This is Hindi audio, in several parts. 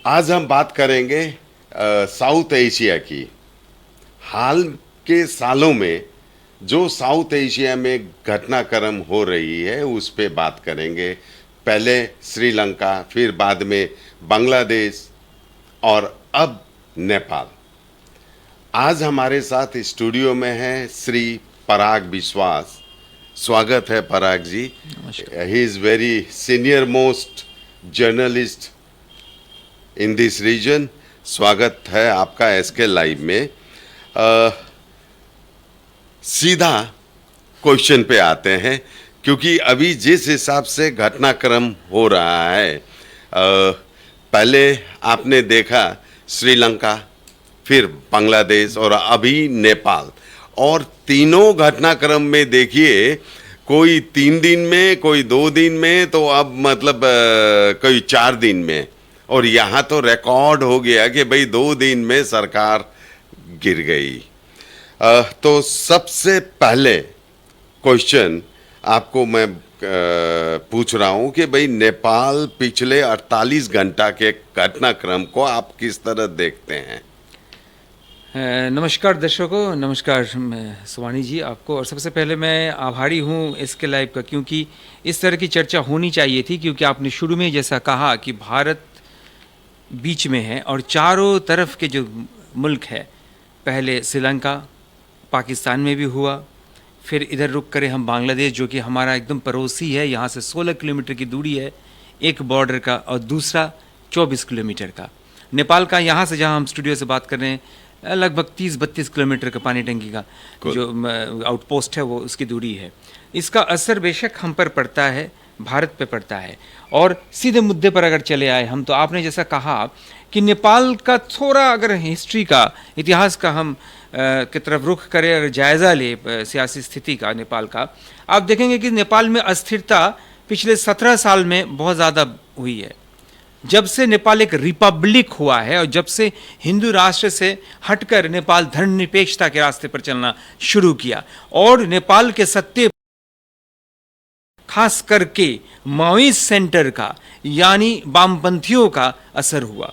आज हम बात करेंगे साउथ एशिया की। हाल के सालों में जो साउथ एशिया में घटनाक्रम हो रही है उस पे बात करेंगे। पहले श्रीलंका, फिर बाद में बांग्लादेश और अब नेपाल। आज हमारे साथ स्टूडियो में है श्री पराग विश्वास। स्वागत है Parag ji. He is very senior most journalist in this region. स्वागत है आपका एसके लाइव में। सीधा क्वेश्चन पे आते हैं, क्योंकि अभी जिस हिसाब से घटनाक्रम हो रहा है, पहले आपने देखा श्रीलंका, फिर बांग्लादेश और अभी नेपाल, और तीनों घटनाक्रम में देखिए कोई 3 दिन में, कोई 2 दिन में, तो अब मतलब कोई 4 दिन में, और यहाँ तो रिकॉर्ड हो गया कि भाई 2 दिन में सरकार गिर गई। तो सबसे पहले क्वेश्चन आपको मैं पूछ रहा हूँ कि भाई नेपाल पिछले 48 घंटा के घटनाक्रम को आप किस तरह देखते हैं? नमस्कार दर्शकों, नमस्कार सुवानी जी आपको। और सबसे पहले मैं आभारी हूँ इसके लाइव का, क्योंकि इस तरह की चर्चा होनी चाहिए थी। क्योंकि आपने शुरू में जैसा कहा कि भारत बीच में है और चारों तरफ के जो मुल्क है, पहले श्रीलंका, पाकिस्तान में भी हुआ, फिर इधर रुक करे हम बांग्लादेश, जो कि हमारा एकदम पड़ोसी है, यहाँ से 16 किलोमीटर की दूरी है एक बॉर्डर का, और दूसरा 24 किलोमीटर का नेपाल का। यहाँ से जहाँ हम स्टूडियो से बात कर रहे हैं लगभग 30-32 किलोमीटर का पानी टंकी का जो आउटपोस्ट है वो उसकी दूरी है। इसका असर बेशक हम पर पड़ता है, भारत पे पड़ता है। और सीधे मुद्दे पर अगर चले आए हम, तो आपने जैसा कहा कि नेपाल का थोड़ा अगर हिस्ट्री का, इतिहास का हम की तरफ रुख करें और जायज़ा ले सियासी स्थिति का नेपाल का, आप देखेंगे कि नेपाल में अस्थिरता पिछले 17 साल में बहुत ज़्यादा हुई है। जब से नेपाल एक रिपब्लिक हुआ है और जब से हिंदू राष्ट्र से हटकर नेपाल धर्मनिरपेक्षता के रास्ते पर चलना शुरू किया, और नेपाल के सत्ते खास करके माओइस्ट सेंटर का यानी वामपंथियों का असर हुआ।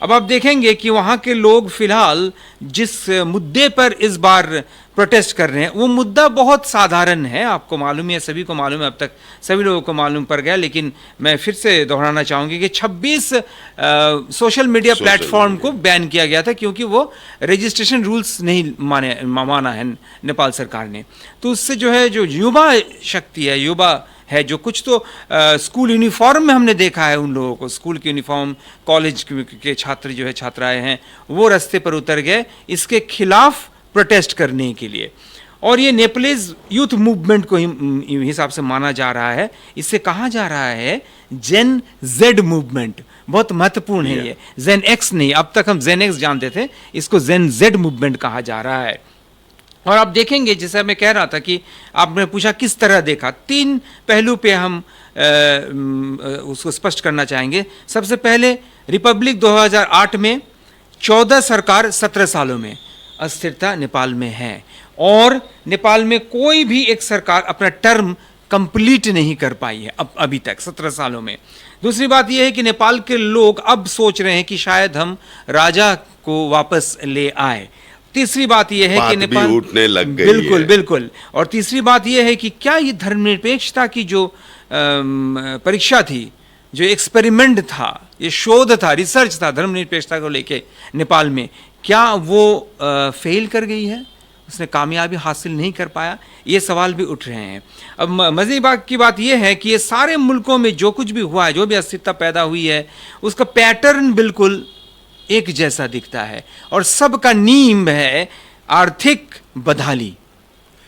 अब आप देखेंगे कि वहाँ के लोग फिलहाल जिस मुद्दे पर इस बार प्रोटेस्ट कर रहे हैं वो मुद्दा बहुत साधारण है। आपको मालूम है, सभी को मालूम है, अब तक सभी लोगों को मालूम पड़ गया, लेकिन मैं फिर से दोहराना चाहूँगी कि 26 सोशल मीडिया प्लेटफॉर्म को बैन किया गया था, क्योंकि वो रजिस्ट्रेशन रूल्स नहीं माना है नेपाल सरकार ने। तो उससे जो है, जो युवा शक्ति है, युवा है, जो कुछ तो स्कूल यूनिफॉर्म में हमने देखा है उन लोगों को, स्कूल के यूनिफॉर्म, कॉलेज के छात्र जो है, छात्राएं हैं, वो रास्ते पर उतर गए इसके खिलाफ प्रोटेस्ट करने के लिए। और ये नेपालीज यूथ मूवमेंट को हिसाब से माना जा रहा है। इससे कहा जा रहा है जेन जेड मूवमेंट, बहुत महत्वपूर्ण है ये, जेन एक्स नहीं। अब तक हम जेन एक्स जानते थे, इसको जेन जेड मूवमेंट कहा जा रहा है। और आप देखेंगे, जैसा मैं कह रहा था कि आपने पूछा किस तरह देखा, 3 पहलू पे हम उसको स्पष्ट करना चाहेंगे। सबसे पहले रिपब्लिक 2008 में, 14 सरकार 17 सालों में, अस्थिरता नेपाल में है, और नेपाल में कोई भी एक सरकार अपना टर्म कंप्लीट नहीं कर पाई है अब अभी तक 17 सालों में। दूसरी बात यह है कि नेपाल के लोग अब सोच रहे हैं कि शायद हम राजा को वापस ले आए। तीसरी बात यह है कि नेपाल उठने लग गई बिल्कुल है। बिल्कुल। और तीसरी बात यह है कि क्या ये धर्मनिरपेक्षता की जो परीक्षा थी, जो एक्सपेरिमेंट था, ये शोध था, रिसर्च था धर्मनिरपेक्षता को लेके नेपाल में, क्या वो फेल कर गई है, उसने कामयाबी हासिल नहीं कर पाया? ये सवाल भी उठ रहे हैं। अब मज़े की बात यह है कि ये सारे मुल्कों में जो कुछ भी हुआ है, जो भी अस्थिरता पैदा हुई है, उसका पैटर्न बिल्कुल एक जैसा दिखता है, और सबका नींव है आर्थिक बदहाली।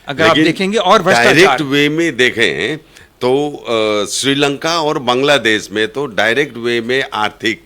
अगर आप देखेंगे, और डायरेक्ट वे में देखें तो श्रीलंका और बांग्लादेश में तो डायरेक्ट वे में आर्थिक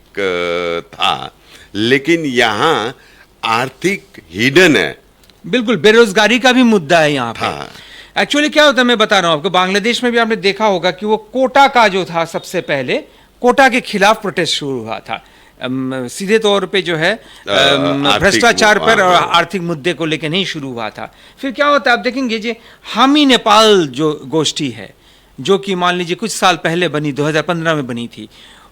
था, लेकिन यहाँ आर्थिक हिडन है। बिल्कुल, बेरोजगारी का भी मुद्दा है यहाँ पे। एक्चुअली क्या होता है, मैं बता रहा हूँ आपको, बांग्लादेश में भी आपने देखा होगा कि वो कोटा का जो था, सबसे पहले कोटा के खिलाफ प्रोटेस्ट शुरू हुआ था। सीधे तौर पे जो है भ्रष्टाचार पर और आर्थिक मुद्दे को लेकर नहीं शुरू हुआ था। फिर क्या होता है, आप देखेंगे जी, हामी नेपाल जो गोष्ठी है, जो कि मान लीजिए कुछ साल पहले बनी, 2015 में बनी थी,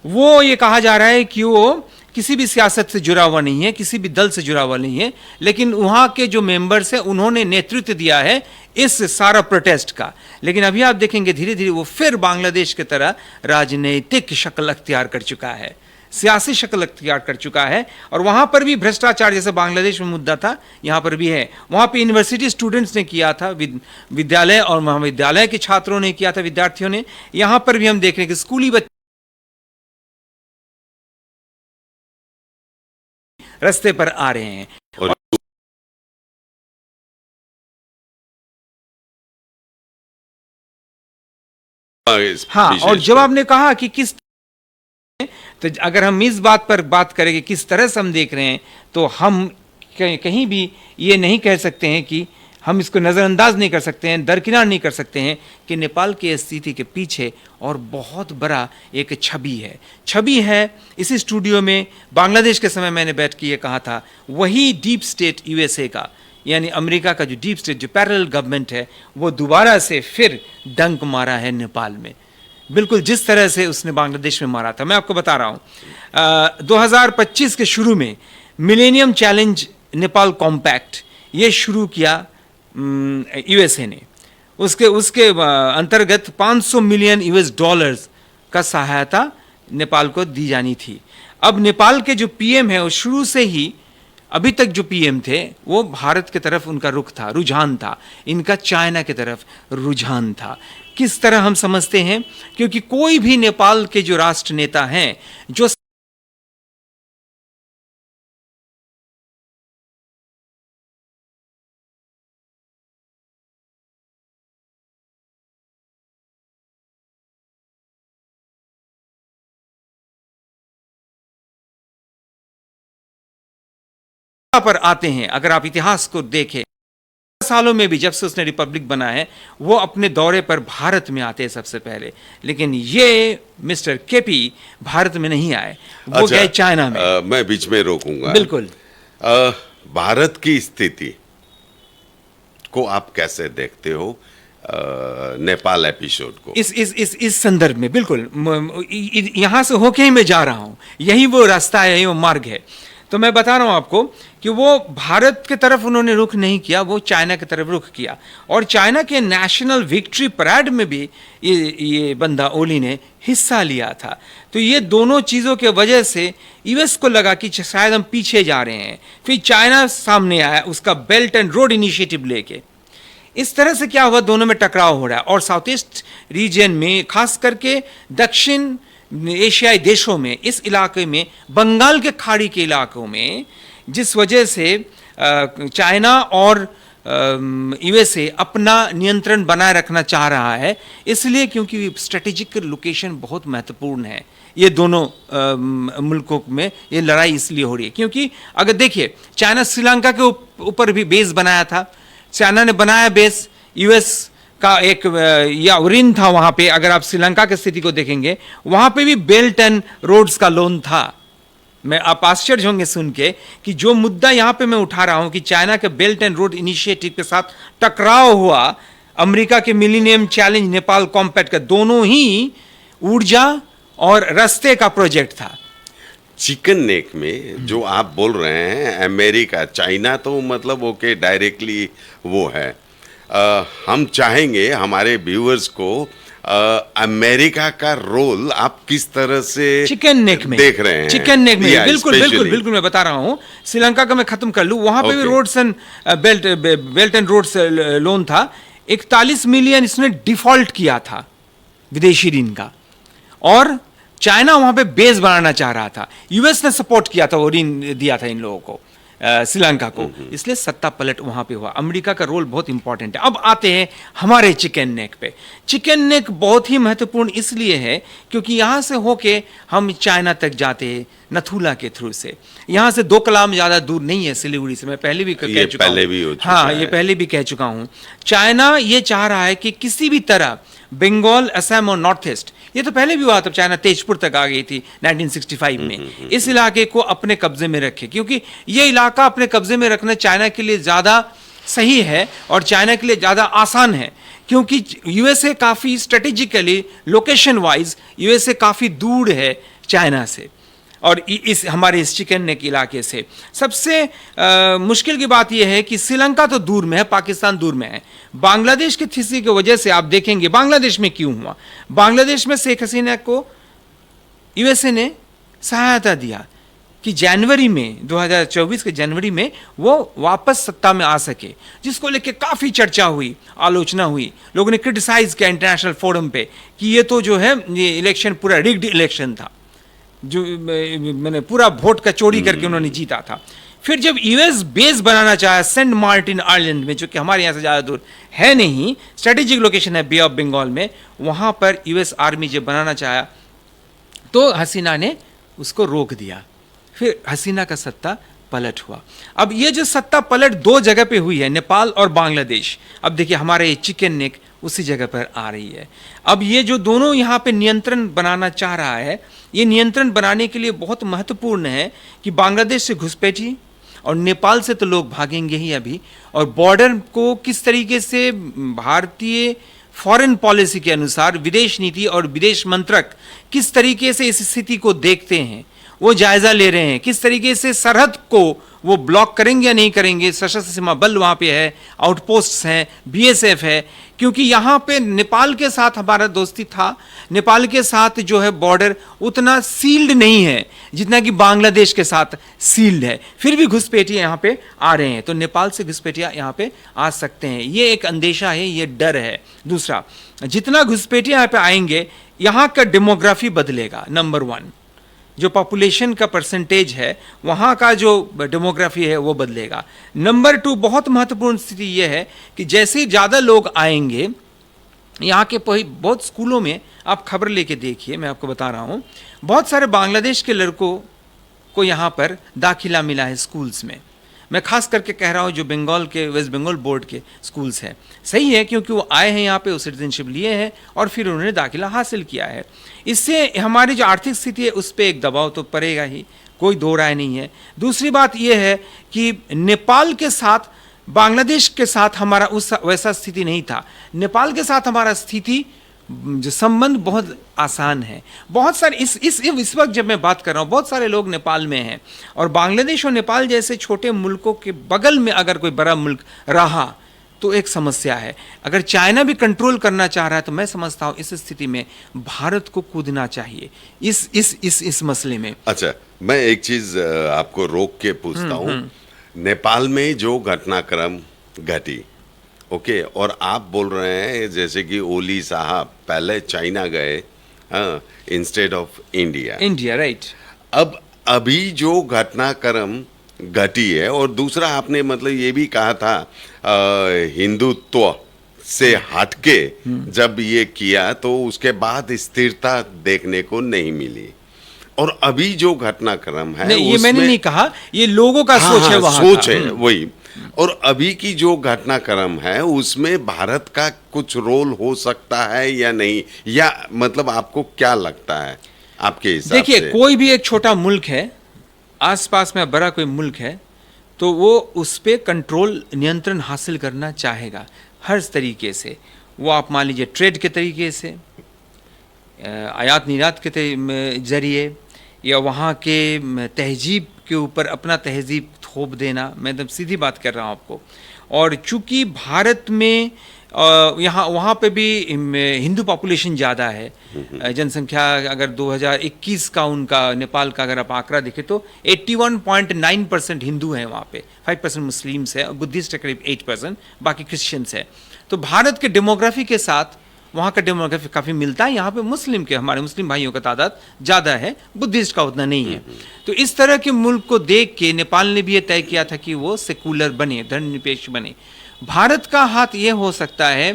वो ये कहा जा रहा है कि वो किसी भी सियासत से जुड़ा हुआ नहीं है, किसी भी दल से जुड़ा हुआ नहीं है, लेकिन वहाँ के जो मेंबर्स हैं उन्होंने नेतृत्व दिया है इस सारा प्रोटेस्ट का। लेकिन अभी आप देखेंगे धीरे धीरे वो फिर बांग्लादेश की तरह राजनीतिक शक्ल अख्तियार कर चुका है, सियासी शक्ल अख्तियार कर चुका है। और वहाँ पर भी भ्रष्टाचार जैसे बांग्लादेश में मुद्दा था, यहाँ पर भी है। वहाँ पे यूनिवर्सिटी स्टूडेंट्स ने किया था, विद्यालय और महाविद्यालय के छात्रों ने किया था, विद्यार्थियों ने। यहाँ पर भी हम देख रहे हैं कि स्कूली बच्चे रास्ते पर आ रहे हैं। और हाँ, और जब आपने कहा कि किस, तो अगर हम इस बात पर बात करें कि किस तरह से हम देख रहे हैं, तो हम कहीं भी ये नहीं कह सकते हैं कि हम इसको नज़रअंदाज नहीं कर सकते हैं, दरकिनार नहीं कर सकते हैं कि नेपाल की स्थिति के पीछे और बहुत बड़ा एक छवि है। इसी स्टूडियो में बांग्लादेश के समय मैंने बैठ के ये कहा था, वही डीप स्टेट यूएसए का, यानी अमेरिका का जो डीप स्टेट, जो पैरेलल गवर्नमेंट है, वो दोबारा से फिर डंक मारा है नेपाल में, बिल्कुल जिस तरह से उसने बांग्लादेश में मारा था। मैं आपको बता रहा हूँ, 2025 के शुरू में मिलेनियम चैलेंज नेपाल कॉम्पैक्ट ये शुरू किया यूएसए ने। उसके अंतर्गत 500 मिलियन यूएस डॉलर्स का सहायता नेपाल को दी जानी थी। अब नेपाल के जो पीएम है वो शुरू से ही, अभी तक जो पीएम थे वो भारत की तरफ उनका रुख था, रुझान था, इनका चाइना की तरफ रुझान था। किस तरह हम समझते हैं, क्योंकि कोई भी नेपाल के जो राष्ट्र नेता हैं जो पर आते हैं, अगर आप इतिहास को देखें, सालों में भी जब से उसने रिपब्लिक बना है, वो अपने दौरे पर भारत में आते हैं सबसे पहले। लेकिन ये मिस्टर केपी भारत में नहीं आए, वो गए चाइना में। मैं बीच में रोकूंगा। बिल्कुल। भारत की स्थिति को आप कैसे देखते हो, नेपाल एपिसोड को? इस संदर्भ में बिल्कुल यहां से होके ही मैं जा रहा हूं, यही वो रास्ता है, यही वो मार्ग है। तो मैं बता रहा हूं आपको कि वो भारत की तरफ उन्होंने रुख नहीं किया, वो चाइना की तरफ रुख किया। और चाइना के नेशनल विक्ट्री परेड में भी ये बंदा ओली ने हिस्सा लिया था। तो ये दोनों चीज़ों के वजह से यूएस को लगा कि शायद हम पीछे जा रहे हैं। फिर चाइना सामने आया उसका बेल्ट एंड रोड इनिशिएटिव लेके। इस तरह से क्या हुआ, दोनों में टकराव हो रहा है। और साउथ ईस्ट रीजन में, खास करके दक्षिण एशियाई देशों में, इस इलाके में, बंगाल के खाड़ी के इलाकों में, जिस वजह से चाइना और यूएसए अपना नियंत्रण बनाए रखना चाह रहा है, इसलिए क्योंकि स्ट्रेटेजिक लोकेशन बहुत महत्वपूर्ण है। ये दोनों मुल्कों में ये लड़ाई इसलिए हो रही है क्योंकि अगर देखिए, चाइना श्रीलंका के ऊपर भी बेस बनाया था, चाइना ने बनाया बेस, यूएस का एक या ऋण था वहां पे। अगर आप श्रीलंका की स्थिति को देखेंगे, वहां पे भी बेल्ट एंड रोड्स का लोन था। मैं आप आश्चर्य होंगे सुन के कि जो मुद्दा यहां पे मैं उठा रहा हूं कि चाइना के बेल्ट एंड रोड इनिशिएटिव के साथ टकराव हुआ अमेरिका के मिलेनियम चैलेंज नेपाल कॉम्पैक्ट का, दोनों ही ऊर्जा और रास्ते का प्रोजेक्ट था। चिकन नेक में जो आप बोल रहे हैं, अमेरिका चाइना तो मतलब ओके डायरेक्टली वो है। हम चाहेंगे हमारे व्यूअर्स को अमेरिका का रोल आप किस तरह से चिकन नेक में देख रहे हैं? चिकन नेक में बिल्कुल बिल्कुल बिल्कुल मैं बता रहा हूं। श्रीलंका का मैं खत्म कर लूं, वहां पे भी roads and belt and roads loan था। 41 मिलियन इसने डिफॉल्ट किया था विदेशी ऋण का, और चाइना वहां पे बेस बनाना चाह रहा था। यूएस ने सपोर्ट किया था, वो ऋण दिया था इन लोगों को, श्रीलंका को, इसलिए सत्ता पलट वहां पे हुआ। अमेरिका का रोल बहुत इंपॉर्टेंट है। अब आते हैं हमारे चिकन नेक पे। चिकन नेक बहुत ही महत्वपूर्ण इसलिए है क्योंकि यहां से होके हम चाइना तक जाते हैं नथुला के थ्रू से। यहां से 2 किलोमीटर ज्यादा दूर नहीं है सिलीगुड़ी से, मैं पहले भी कह चुका हूं। हाँ, ये पहले भी कह चुका हूं। चाइना ये चाह रहा है कि किसी भी तरह बंगाल, असम और नॉर्थ ईस्ट, ये तो पहले भी हुआ था, चाइना तेजपुर तक आ गई थी 1965 में, इस इलाके को अपने कब्जे में रखे, क्योंकि ये इलाका अपने कब्जे में रखना चाइना के लिए ज़्यादा सही है और चाइना के लिए ज़्यादा आसान है, क्योंकि यूएसए काफ़ी स्ट्रेटेजिकली, लोकेशन वाइज यूएसए काफ़ी दूर है चाइना से। और इस हमारे इस चिकन नेक इलाके से सबसे मुश्किल की बात यह है कि श्रीलंका तो दूर में है, पाकिस्तान दूर में है। बांग्लादेश की स्थिति की वजह से आप देखेंगे बांग्लादेश में क्यों हुआ। बांग्लादेश में शेख हसीना को यूएसए ने सहायता दिया कि जनवरी में 2024 के जनवरी में वो वापस सत्ता में आ सके, जिसको लेके काफ़ी चर्चा हुई, आलोचना हुई। लोगों ने क्रिटिसाइज किया इंटरनेशनल फोरम पे कि ये तो जो है ये इलेक्शन पूरा रिग्ड इलेक्शन था, जो मैंने पूरा वोट का चोरी करके उन्होंने जीता था। फिर जब यूएस बेस बनाना चाहा सेंट मार्टिन आइलैंड में, जो कि हमारे यहाँ से ज़्यादा दूर है नहीं, स्ट्रेटेजिक लोकेशन है बे ऑफ बंगाल में, वहाँ पर यूएस आर्मी जब बनाना चाहा तो हसीना ने उसको रोक दिया। फिर हसीना का सत्ता पलट हुआ। अब ये जो सत्ता पलट दो जगह पे हुई है, नेपाल और बांग्लादेश। अब देखिए हमारे ये चिकन नेक उसी जगह पर आ रही है। अब ये जो दोनों यहाँ पे नियंत्रण बनाना चाह रहा है, ये नियंत्रण बनाने के लिए बहुत महत्वपूर्ण है कि बांग्लादेश से घुसपैठी और नेपाल से तो लोग भागेंगे ही अभी, और बॉर्डर को किस तरीके से भारतीय फॉरेन पॉलिसी के अनुसार विदेश नीति और विदेश मंत्रक किस तरीके से इस स्थिति को देखते हैं, वो जायजा ले रहे हैं। किस तरीके से सरहद को वो ब्लॉक करेंगे या नहीं करेंगे। सशस्त्र सीमा बल वहाँ पे है, आउटपोस्ट्स हैं, बीएसएफ है, क्योंकि यहाँ पे नेपाल के साथ हमारा दोस्ती था। नेपाल के साथ जो है बॉर्डर उतना सील्ड नहीं है जितना कि बांग्लादेश के साथ सील्ड है। फिर भी घुसपैठिए यहाँ पे आ रहे हैं, तो नेपाल से घुसपैठिया यहाँ पे आ सकते हैं। ये एक अंदेशा है, ये डर है। दूसरा, जितना घुसपैठिया यहाँ पे आएंगे, यहाँ का डेमोग्राफी बदलेगा। नंबर 1, जो पॉपुलेशन का परसेंटेज है, वहाँ का जो डेमोग्राफी है वो बदलेगा। नंबर 2, बहुत महत्वपूर्ण स्थिति ये है कि जैसे ज़्यादा लोग आएंगे, यहाँ के बहुत स्कूलों में आप खबर लेके देखिए, मैं आपको बता रहा हूँ, बहुत सारे बांग्लादेश के लड़कों को यहाँ पर दाखिला मिला है स्कूल्स में। मैं खास करके कह रहा हूँ जो बंगाल के वेस्ट बंगाल बोर्ड के स्कूल्स हैं। सही है, क्योंकि वो आए हैं यहाँ पे, वो सिटीजनशिप लिए हैं और फिर उन्होंने दाखिला हासिल किया है। इससे हमारी जो आर्थिक स्थिति है उस पर एक दबाव तो पड़ेगा ही, कोई दो राय नहीं है। दूसरी बात यह है कि नेपाल के साथ बांग्लादेश के साथ हमारा उस वैसा स्थिति नहीं था। नेपाल के साथ हमारा स्थिति जो संबंध बहुत आसान है। बहुत सारे इस वक्त जब मैं बात कर रहा हूँ, बहुत सारे लोग नेपाल में हैं, और बांग्लादेश और नेपाल जैसे छोटे मुल्कों के बगल में अगर कोई बड़ा मुल्क रहा तो एक समस्या है। अगर चाइना भी कंट्रोल करना चाह रहा है तो मैं समझता हूँ इस स्थिति में भारत को कूदना चाहिए इस मसले में। अच्छा, मैं एक चीज आपको रोक के पूछता हूँ। नेपाल में जो घटनाक्रम घटी, ओके, और आप बोल रहे हैं जैसे कि ओली साहब पहले चाइना गए इंस्टेड ऑफ इंडिया, राइट। अब अभी जो घटनाक्रम घटी है, और दूसरा आपने मतलब ये भी कहा था हिंदुत्व से हटके जब ये किया तो उसके बाद स्थिरता देखने को नहीं मिली। और अभी जो घटनाक्रम है, नहीं, ये मैंने नहीं कहा, ये लोगों का सोच है, वहाँ सोच है वही। और अभी की जो घटनाक्रम है उसमें भारत का कुछ रोल हो सकता है या नहीं, या मतलब आपको क्या लगता है आपके हिसाब से? देखिए, कोई भी एक छोटा मुल्क है, आसपास में बड़ा कोई मुल्क है, तो वो उस पर कंट्रोल, नियंत्रण हासिल करना चाहेगा हर तरीके से। वो आप मान लीजिए ट्रेड के तरीके से, आयात निर्यात के जरिए, या वहाँ के तहजीब के ऊपर अपना तहजीब थोप देना। मैं एकदम सीधी बात कर रहा हूँ आपको। और चूंकि भारत में वहाँ पे भी हिंदू पॉपुलेशन ज़्यादा है, जनसंख्या अगर 2021 का उनका नेपाल का अगर आप आंकड़ा देखें तो 81.9% हिंदू हैं वहाँ पे, 5% मुस्लिम्स है, और बुद्धिस्ट है करीब 8%, बाकी क्रिश्चियंस है। तो भारत के डेमोग्राफी के साथ वहाँ का डेमोग्राफी काफ़ी मिलता है। यहाँ पे मुस्लिम के, हमारे मुस्लिम भाइयों का तादाद ज़्यादा है, बुद्धिस्ट का उतना नहीं है। तो इस तरह के मुल्क को देख के नेपाल ने भी ये तय किया था कि वो सेकुलर बने, धर्मनिरपेक्ष बने। भारत का हाथ ये हो सकता है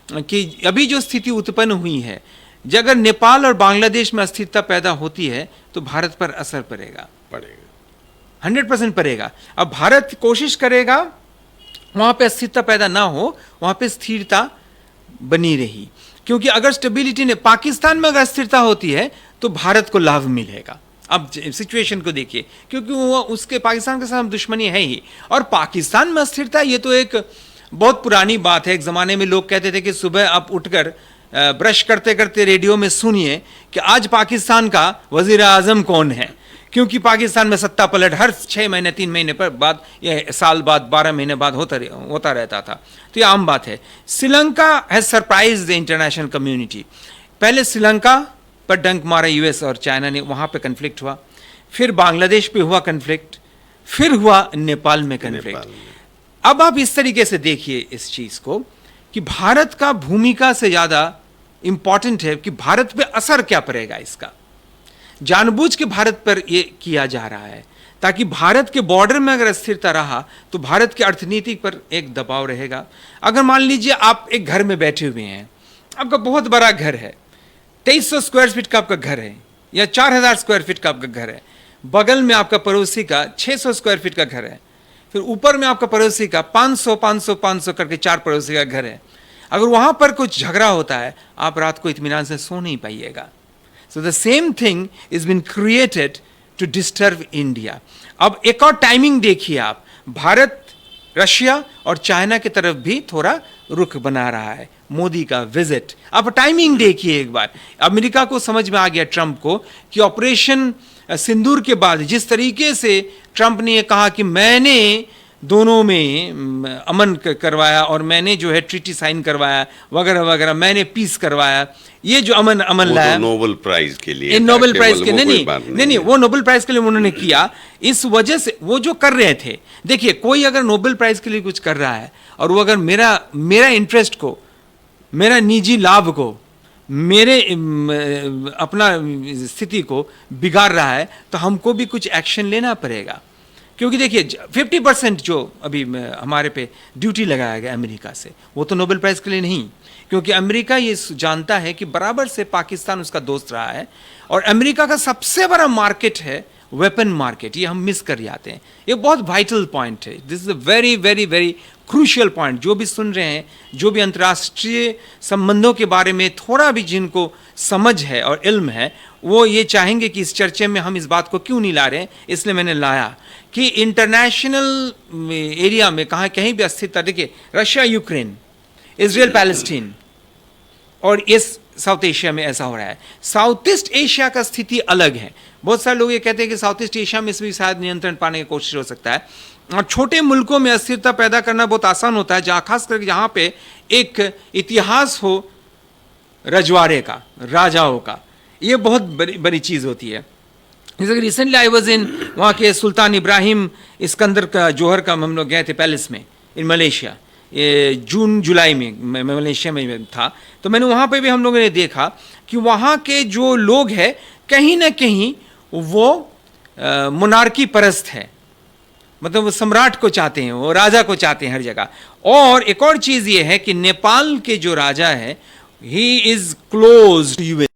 कि अभी जो स्थिति उत्पन्न हुई है, अगर नेपाल और बांग्लादेश में अस्थिरता पैदा होती है तो भारत पर असर पड़ेगा 100% पड़ेगा। अब भारत कोशिश करेगा वहाँ पे अस्थिरता पैदा ना हो, वहाँ पे स्थिरता बनी रही, क्योंकि अगर स्टेबिलिटी ने, पाकिस्तान में अगर स्थिरता होती है तो भारत को लाभ मिलेगा। अब सिचुएशन को देखिए, क्योंकि वो उसके पाकिस्तान के साथ दुश्मनी है ही, और पाकिस्तान में अस्थिरता ये तो एक बहुत पुरानी बात है। एक ज़माने में लोग कहते थे कि सुबह आप उठकर ब्रश करते करते रेडियो में सुनिए कि आज पाकिस्तान का वज़ीर आज़म कौन है, क्योंकि पाकिस्तान में सत्ता पलट हर 6 महीने 3 महीने पर बाद या साल बाद 12 महीने बाद होता रहता था, तो ये आम बात है। Sri Lanka has surprise the international community. पहले श्रीलंका पर डंक मारा यूएस और चाइना ने, वहां पे कन्फ्लिक्ट हुआ, फिर बांग्लादेश पे हुआ कन्फ्लिक्ट, फिर हुआ नेपाल में कन्फ्लिक्ट। अब आप इस तरीके से देखिए इस चीज को कि भारत का भूमिका से ज्यादा इंपॉर्टेंट है कि भारत पे असर क्या पड़ेगा इसका। जानबूझ के भारत पर ये किया जा रहा है ताकि भारत के बॉर्डर में अगर अस्थिरता रहा तो भारत की अर्थनीति पर एक दबाव रहेगा। अगर मान लीजिए आप एक घर में बैठे हुए हैं, आपका बहुत बड़ा घर है, 2300 स्क्वायर फीट का आपका घर है या 4000 स्क्वायर फीट का आपका घर है, बगल में आपका पड़ोसी का 600 स्क्वायर फीट का घर है, फिर ऊपर में आपका पड़ोसी का 500 करके 4 पड़ोसी का घर है। अगर वहां पर कुछ झगड़ा होता है, आप रात को इत्मीनान से सो नहीं पाइएगा। So the same thing is been created to disturb India. अब एक और टाइमिंग देखिए आप, भारत रशिया और चाइना की तरफ भी थोड़ा रुख बना रहा है मोदी का विजिट। आप टाइमिंग देखिए एक बार। अमेरिका को समझ में आ गया, ट्रंप को, कि ऑपरेशन सिंदूर के बाद जिस तरीके से ट्रंप ने यह कहा कि मैंने दोनों में अमन करवाया और मैंने जो है ट्रीटी साइन करवाया वगैरह वगैरह, मैंने पीस करवाया, ये जो अमन लाया, तो नोबेल प्राइज के लिए, नोबेल प्राइज के नहीं, वो नोबेल प्राइज के लिए उन्होंने किया। इस वजह से वो जो कर रहे थे, देखिए कोई अगर नोबेल प्राइज के लिए कुछ कर रहा है और वो अगर मेरा इंटरेस्ट को, मेरा निजी लाभ को, मेरे अपना स्थिति को बिगाड़ रहा है तो हमको भी कुछ एक्शन लेना पड़ेगा। क्योंकि देखिए 50% जो अभी हमारे पे ड्यूटी लगाया गया अमेरिका से, वो तो नोबेल प्राइज के लिए नहीं, क्योंकि अमेरिका ये जानता है कि बराबर से पाकिस्तान उसका दोस्त रहा है और अमेरिका का सबसे बड़ा मार्केट है वेपन मार्केट। ये हम मिस कर जाते हैं। ये बहुत वाइटल पॉइंट है। This is a very very very crucial point. जो भी सुन रहे हैं, जो भी अंतर्राष्ट्रीय संबंधों के बारे में थोड़ा भी जिनको समझ है और इल्म है, वो ये चाहेंगे कि इस चर्चे में हम इस बात को क्यों नहीं ला रहे हैं। इसलिए मैंने लाया कि इंटरनेशनल एरिया में कहीं भी अस्थिरता, देखिए रशिया यूक्रेन, इजराइल पैलेस्टीन, और इस साउथ एशिया में ऐसा हो रहा है। साउथ ईस्ट एशिया का स्थिति अलग है। बहुत सारे लोग ये कहते हैं कि साउथ ईस्ट एशिया में भी शायद नियंत्रण पाने की कोशिश हो सकता है, और छोटे मुल्कों में अस्थिरता पैदा करना बहुत आसान होता है, जहाँ खास करके जहाँ पे एक इतिहास हो रजवाड़े का, राजाओं का, ये बहुत बड़ी चीज़ होती है। जैसे रिसेंटली आई वॉज इन वहाँ के सुल्तान इब्राहिम इस्कंदर का जोहर का हम लोग गए थे पैलेस में इन मलेशिया, ये जून जुलाई में मलेशिया में था। तो मैंने वहाँ पे भी हम लोगों ने देखा कि वहाँ के जो लोग हैं कहीं ना कहीं वो मोनार्की परस्त है, मतलब वो सम्राट को चाहते हैं, वो राजा को चाहते हैं हर जगह। और एक और चीज़ ये है कि नेपाल के जो राजा है, he is close to US,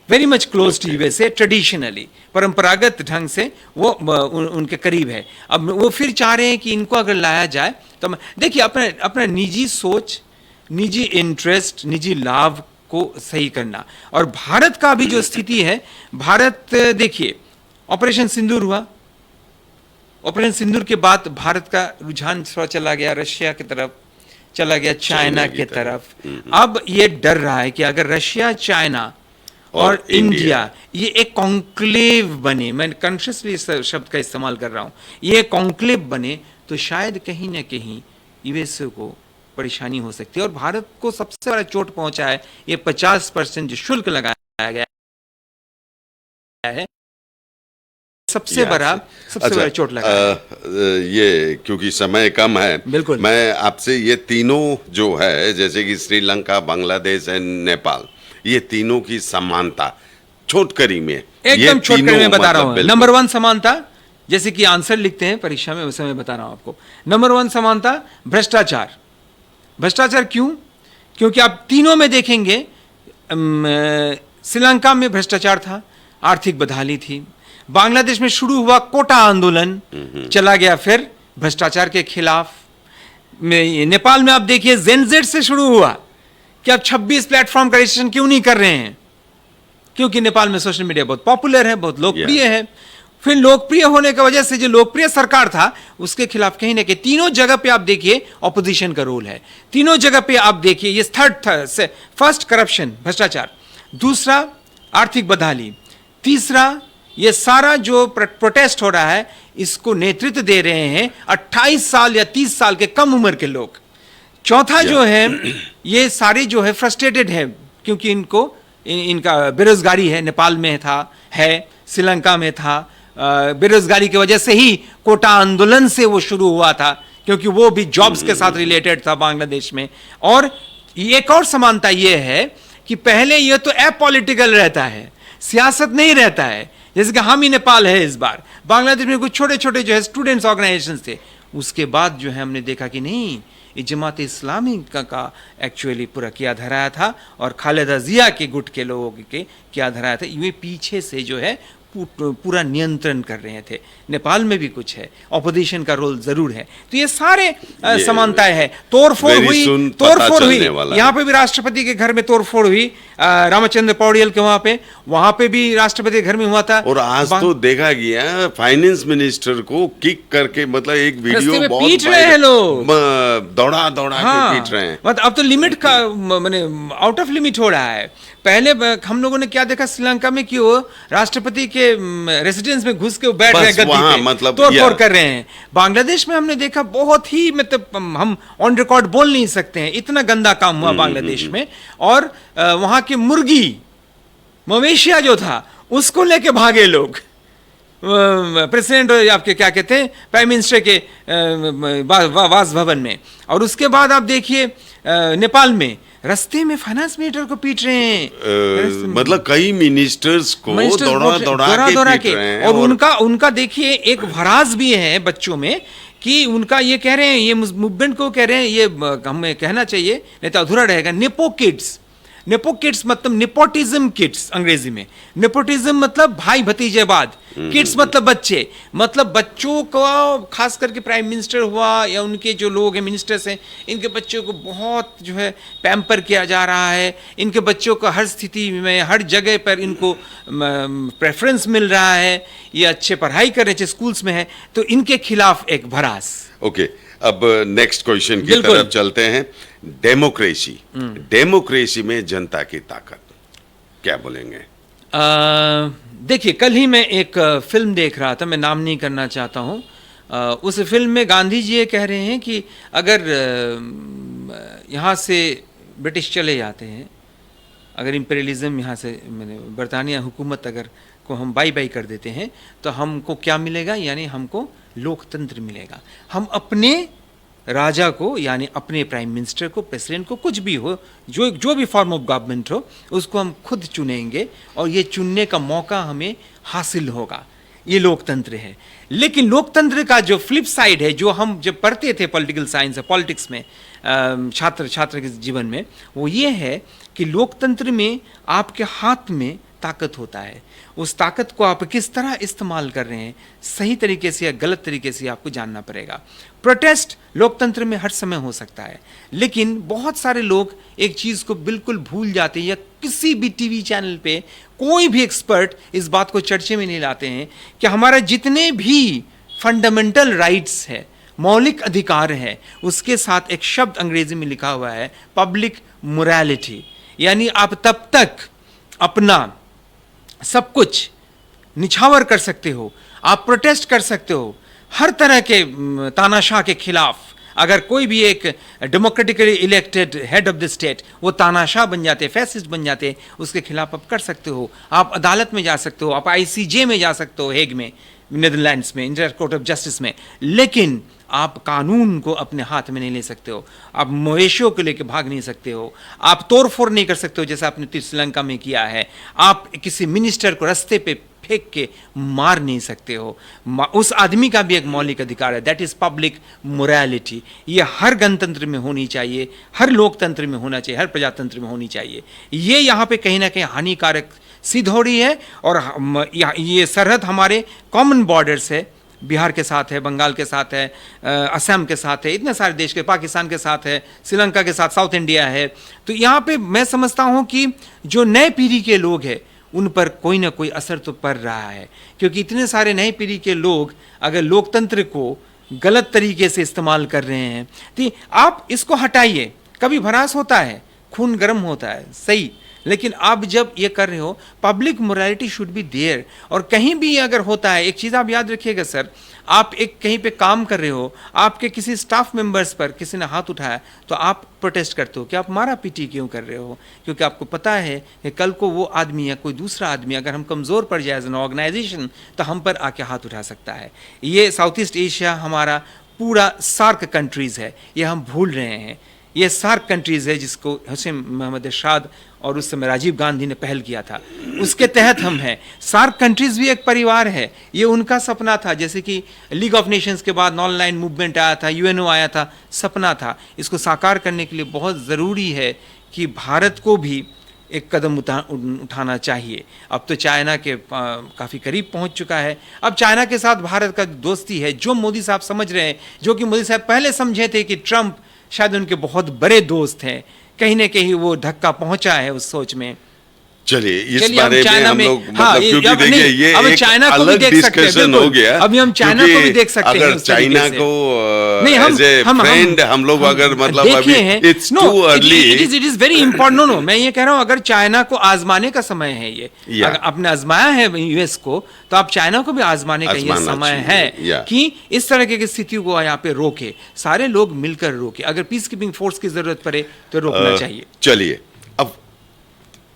very much close to USA, traditionally परंपरागत ढंग से वो उनके करीब है। अब वो फिर चाह रहे हैं कि इनको अगर लाया जाए तो देखिए अपना निजी सोच, निजी इंटरेस्ट, निजी लाभ को सही करना। और भारत का भी जो स्थिति है, भारत देखिए ऑपरेशन सिंदूर हुआ, ऑपरेशन सिंदूर के बाद भारत का रुझान थोड़ा चला गया रशिया की तरफ, चला गया चाइना की तरफ। अब ये डर रहा है कि अगर रशिया, चाइना और इंडिया ये एक कॉन्क्लेव बने, मैं कॉन्शियसली इस शब्द का इस्तेमाल कर रहा हूं, ये कॉन्क्लेव बने तो शायद कहीं ना कहीं यूएसए को परेशानी हो सकती है। और भारत को सबसे बड़ा चोट पहुंचा है ये 50% जो शुल्क लगाया गया है, सबसे बड़ा चोट लगा ये, क्योंकि समय कम है, बिल्कुल मैं आपसे ये तीनों जो है, जैसे कि श्रीलंका, बांग्लादेश एंड नेपाल, ये तीनों की समानता छोटकरी में, एकदम छोटकरी में बता रहा हूं। नंबर 1 समानता, जैसे कि आंसर लिखते हैं परीक्षा में, वैसे मैं बता रहा हूं आपको। नंबर 1 समानता भ्रष्टाचार। भ्रष्टाचार क्यों? क्योंकि आप तीनों में देखेंगे, श्रीलंका में भ्रष्टाचार था, आर्थिक बदहाली थी। बांग्लादेश में शुरू हुआ कोटा आंदोलन, चला गया फिर भ्रष्टाचार के खिलाफ। नेपाल में आप देखिए जेनजेड से शुरू हुआ कि आप 26 प्लेटफॉर्म का रजिस्ट्रेशन क्यों नहीं कर रहे हैं, क्योंकि नेपाल में सोशल मीडिया बहुत पॉपुलर है, बहुत लोकप्रिय है। फिर लोकप्रिय होने की वजह से जो लोकप्रिय सरकार था उसके खिलाफ कहीं ना कहीं तीनों जगह पे आप देखिए ऑपोजिशन का रोल है। तीनों जगह पे आप देखिए, ये फर्स्ट करप्शन, भ्रष्टाचार, दूसरा आर्थिक बदहाली। तीसरा, ये सारा जो प्रोटेस्ट हो रहा है इसको नेतृत्व दे रहे हैं 28 साल या 30 साल के कम उम्र के लोग। चौथा जो है, ये सारे जो है फ्रस्ट्रेटेड है क्योंकि इनका बेरोजगारी है, नेपाल में है, श्रीलंका में था। बेरोजगारी की वजह से ही कोटा आंदोलन से वो शुरू हुआ था क्योंकि वो भी जॉब्स के साथ रिलेटेड था बांग्लादेश में। और एक और समानता ये है कि पहले ये तो अपॉलिटिकल रहता है, सियासत नहीं रहता है, जैसे कि हम ही नेपाल है इस बार। बांग्लादेश में कुछ छोटे छोटे जो है स्टूडेंट्स ऑर्गेनाइजेशन थे, उसके बाद जो है हमने देखा कि नहीं, ये जमात इस्लामी का एक्चुअली पूरा किया धराया था और खालिदा जिया के गुट के लोगों के किया धराया था। ये पीछे से जो है पूरा नियंत्रण कर रहे थे। नेपाल में भी कुछ है, ऑपोजिशन का रोल जरूर है। तो ये सारे समानताएं है। तोड़फोड़ हुई यहाँ पे भी राष्ट्रपति के घर में तोड़फोड़ हुई, रामचंद्र पौड़ियल के वहां पे भी राष्ट्रपति के घर में हुआ था। और आज तो देखा गया फाइनेंस मिनिस्टर को किक करके, मतलब एक वीडियो बहुत पीट रहे हैं लोग, दौड़ा के पीट रहे हैं। मतलब अब तो लिमिट का माने आउट ऑफ लिमिट हो रहा है। पहले हम लोगों ने क्या देखा श्रीलंका में कि वो राष्ट्रपति के रेसिडेंस में घुस के बैठ रहे गद्दी पे, मतलब तोड़फोड़ कर रहे हैं। बांग्लादेश में हमने देखा बहुत ही, मतलब हम ऑन रिकॉर्ड बोल नहीं सकते हैं, इतना गंदा काम हुआ बांग्लादेश में। और वहां के मुर्गी मवेशिया जो था उसको लेके भागे लोग। प्रेसिडेंट आपके क्या कहते हैं, प्राइम मिनिस्टर के वास भवन में। और उसके बाद आप देखिए नेपाल में रास्ते में फाइनेंस मिनिस्टर को पीट रहे हैं, मतलब कई मिनिस्टर्स को दौड़ा के और उनका देखिए एक भरास भी है बच्चों में कि उनका ये कह रहे हैं, ये मूवमेंट को कह रहे हैं, ये हमें कहना चाहिए नहीं तो अधूरा रहेगा, नेपो किड्स मतलब नेपोटिज्म किड्स अंग्रेजी में। नेपोटिज्म मतलब भाई भतीजेबाद, किड्स मतलब बच्चे, मतलब बच्चों को, खास करके प्राइम मिनिस्टर हुआ या उनके जो लोग हैं मिनिस्टर्स हैं, इनके बच्चों को बहुत जो है पैम्पर किया जा रहा है। इनके बच्चों को हर स्थिति में हर जगह पर इनको प्रेफरेंस मिल रहा है, ये अच्छे पढ़ाई कर रहे हैं, स्कूल्स में है, तो इनके खिलाफ एक भरास। ओके, अब नेक्स्ट क्वेश्चन की तरफ चलते हैं। डेमोक्रेसी में जनता की ताकत, क्या बोलेंगे? देखिए, कल ही मैं एक फिल्म देख रहा था, मैं नाम नहीं करना चाहता हूं। उस फिल्म में गांधी जी ये कह रहे हैं कि अगर यहाँ से ब्रिटिश चले जाते हैं, अगर इंपीरियलिज्म यहाँ से बरतानिया हुकूमत अगर को हम बाई बाई कर देते हैं, तो हमको क्या मिलेगा? यानी हमको लोकतंत्र मिलेगा। हम अपने राजा को, यानी अपने प्राइम मिनिस्टर को, प्रेसिडेंट को, कुछ भी हो, जो भी फॉर्म ऑफ गवर्नमेंट हो, उसको हम खुद चुनेंगे और ये चुनने का मौका हमें हासिल होगा। ये लोकतंत्र है। लेकिन लोकतंत्र का जो फ्लिप साइड है, जो हम जब पढ़ते थे पॉलिटिकल साइंस या पॉलिटिक्स में छात्र के जीवन में, वो ये है कि लोकतंत्र में आपके हाथ में ताकत होता है। उस ताकत को आप किस तरह इस्तेमाल कर रहे हैं, सही तरीके से या गलत तरीके से आपको जानना पड़ेगा। प्रोटेस्ट लोकतंत्र में हर समय हो सकता है, लेकिन बहुत सारे लोग एक चीज़ को बिल्कुल भूल जाते हैं, या किसी भी टीवी चैनल पे कोई भी एक्सपर्ट इस बात को चर्चे में नहीं लाते हैं कि हमारा जितने भी फंडामेंटल राइट्स है, मौलिक अधिकार है, उसके साथ एक शब्द अंग्रेजी में लिखा हुआ है, पब्लिक मोरालिटी। यानी आप तब तक अपना सब कुछ निछावर कर सकते हो, आप प्रोटेस्ट कर सकते हो हर तरह के तानाशाह के खिलाफ। अगर कोई भी एक democratically elected head of the state वो तानाशाह बन जाते, फैसिस्ट बन जाते, उसके खिलाफ आप कर सकते हो। आप अदालत में जा सकते हो, आप ICJ में जा सकते हो, हेग में, नीदरलैंड्स में, इंटरनेशनल कोर्ट ऑफ जस्टिस में, लेकिन आप कानून को अपने हाथ में नहीं ले सकते हो। आप मवेशियों को लेकर भाग नहीं सकते हो, आप तोड़फोड़ नहीं कर सकते हो जैसा आपने श्रीलंका में किया है। आप किसी मिनिस्टर को रास्ते पे फेंक के मार नहीं सकते हो। उस आदमी का भी एक मौलिक अधिकार है, दैट इज पब्लिक मोरालिटी। ये हर गणतंत्र में होनी चाहिए, हर लोकतंत्र में होना चाहिए, हर प्रजातंत्र में होनी चाहिए। ये यहाँ पे कहीं ना कहीं हानिकारक सिद्ध हो रही है। और ये सरहद हमारे कॉमन बॉर्डर्स है, बिहार के साथ है, बंगाल के साथ है, असम के साथ है, इतने सारे देश के, पाकिस्तान के साथ है, श्रीलंका के साथ, साउथ इंडिया है। तो यहाँ पे मैं समझता हूँ कि जो नए पीढ़ी के लोग हैं उन पर कोई ना कोई असर तो पड़ रहा है, क्योंकि इतने सारे नई पीढ़ी के लोग अगर लोकतंत्र को गलत तरीके से इस्तेमाल कर रहे हैं, तो आप इसको हटाइए। कभी भरास होता है, खून गर्म होता है, सही, लेकिन आप जब ये कर रहे हो, public morality should be there. और कहीं भी अगर होता है, एक चीज़ आप याद रखिएगा सर, आप एक कहीं पे काम कर रहे हो, आपके किसी स्टाफ मेंबर्स पर किसी ने हाथ उठाया तो आप प्रोटेस्ट करते हो कि आप मारा पीटी क्यों कर रहे हो, क्योंकि आपको पता है कि कल को वो आदमी या कोई दूसरा आदमी अगर हम कमज़ोर पड़ जाए एज एन ऑर्गेनाइजेशन तो हम पर आके हाथ उठा सकता है। ये साउथ ईस्ट एशिया हमारा पूरा सार्क कंट्रीज़ है, ये हम भूल रहे हैं। ये सार्क कंट्रीज़ है जिसको हुसैन मोहम्मद एरशाद और उस समय राजीव गांधी ने पहल किया था, उसके तहत हम हैं। सार्क कंट्रीज़ भी एक परिवार है, ये उनका सपना था। जैसे कि लीग ऑफ नेशंस के बाद नॉन लाइन मूवमेंट आया था, यूएनओ आया था, सपना था। इसको साकार करने के लिए बहुत ज़रूरी है कि भारत को भी एक कदम उठाना चाहिए। अब तो चाइना के काफ़ी करीब पहुंच चुका है। अब चाइना के साथ भारत का दोस्ती है, जो मोदी साहब समझ रहे हैं, जो कि मोदी साहब पहले समझे थे कि ट्रंप शायद उनके बहुत बड़े दोस्त हैं, कहीं ना कहीं वो धक्का पहुंचा है उस सोच में। चलिए इस बारे में हम लोग मतलब क्योंकि देखिए ये अब एक चाइना को भी अलग देख सकते हैं, डिस्कशन हो गया। अभी हम चाइना को भी देख सकते हैं। अगर चाइना को नहीं, एज ए फ्रेंड हम लोग अगर मतलब अभी it's too early, it is very important. No, मैं ये कह रहा हूँ अगर चाइना को आजमाने का समय है ये, अगर आपने आजमाया है यूएस को, तो आप चाइना को भी आजमाने का ये समय है कि इस तरह की स्थितियों को यहाँ पे रोके, सारे लोग मिलकर रोके। अगर पीस कीपिंग फोर्स की जरूरत पड़े तो रोकना चाहिए। चलिए अब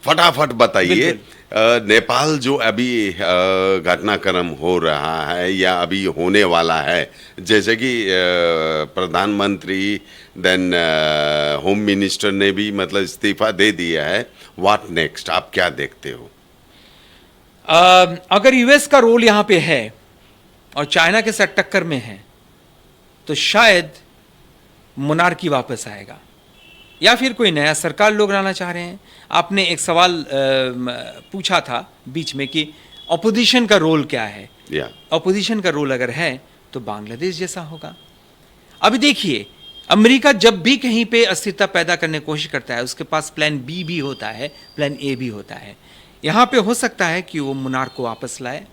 फटाफट बताइए, नेपाल जो अभी घटनाक्रम हो रहा है या अभी होने वाला है, जैसे कि प्रधानमंत्री देन होम मिनिस्टर ने भी मतलब इस्तीफा दे दिया है, व्हाट नेक्स्ट, आप क्या देखते हो? अगर यूएस का रोल यहाँ पे है और चाइना के साथ टक्कर में है तो शायद मोनार्की वापस आएगा या फिर कोई नया सरकार लोग लाना चाह रहे हैं। आपने एक सवाल पूछा था बीच में कि ऑपोजिशन का रोल क्या है। ऑपोजिशन का रोल अगर है तो बांग्लादेश जैसा होगा। अभी देखिए, अमेरिका जब भी कहीं पे अस्थिरता पैदा करने की कोशिश करता है, उसके पास प्लान बी भी होता है, प्लान ए भी होता है। यहाँ पे हो सकता है कि वो मुनार को वापस लाए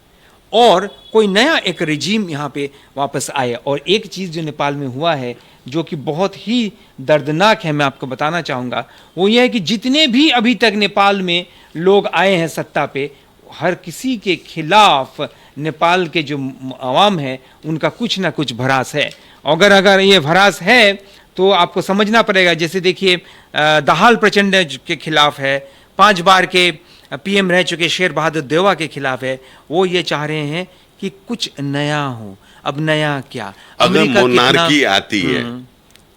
और कोई नया एक रिजीम यहाँ पे वापस आए। और एक चीज़ जो नेपाल में हुआ है जो कि बहुत ही दर्दनाक है, मैं आपको बताना चाहूँगा, वो ये है कि जितने भी अभी तक नेपाल में लोग आए हैं सत्ता पे, हर किसी के खिलाफ नेपाल के जो आवाम है उनका कुछ ना कुछ भरास है। अगर ये भरास है तो आपको समझना पड़ेगा। जैसे देखिए, दाहाल प्रचंड के खिलाफ है, 5 बार के पीएम रह चुके शेर बहादुर देवा के खिलाफ है। वो ये चाह रहे हैं कि कुछ नया हो। अब नया क्या? अगर मोनार्की आती है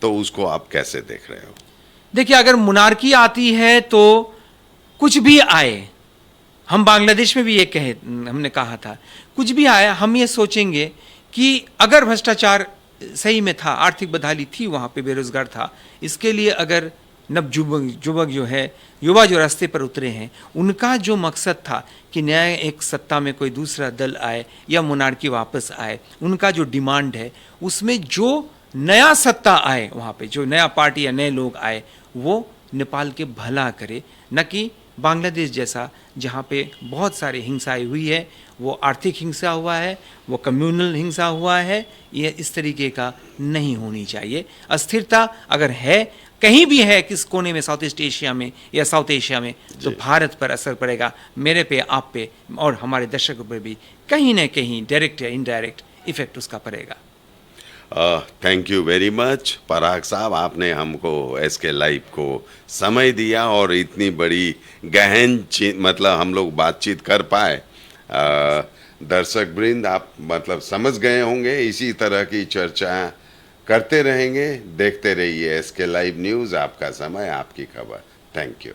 तो उसको आप कैसे देख रहे हो? देखिए, अगर मोनार्की आती है तो कुछ भी आए, हम बांग्लादेश में भी ये हमने कहा था, कुछ भी आया हम ये सोचेंगे कि अगर भ्रष्टाचार सही में था, आर्थिक बदहाली थी, वहाँ पे बेरोजगार था, इसके लिए अगर नवजुवक जो है, युवा जो रास्ते पर उतरे हैं, उनका जो मकसद था कि नया एक सत्ता में कोई दूसरा दल आए या मोनार्की वापस आए, उनका जो डिमांड है उसमें जो नया सत्ता आए, वहाँ पे जो नया पार्टी या नए लोग आए, वो नेपाल के भला करे, न कि बांग्लादेश जैसा जहाँ पे बहुत सारी हिंसाएं हुई है। वो आर्थिक हिंसा हुआ है, वो कम्युनल हिंसा हुआ है, ये इस तरीके का नहीं होनी चाहिए। अस्थिरता अगर है कहीं भी है, किस कोने में, साउथ ईस्ट एशिया में या साउथ एशिया में, तो भारत पर असर पड़ेगा, मेरे पे, आप पे और हमारे दर्शकों पर भी कहीं ना कहीं डायरेक्ट या इनडायरेक्ट इफेक्ट उसका पड़ेगा। थैंक यू वेरी मच पराग साहब, आपने हमको एसके लाइव को समय दिया और इतनी बड़ी गहन मतलब हम लोग बातचीत कर पाए। दर्शक वृंद आप मतलब समझ गए होंगे, इसी तरह की चर्चा करते रहेंगे। देखते रहिए एसके लाइव न्यूज़, आपका समय आपकी खबर। Thank you.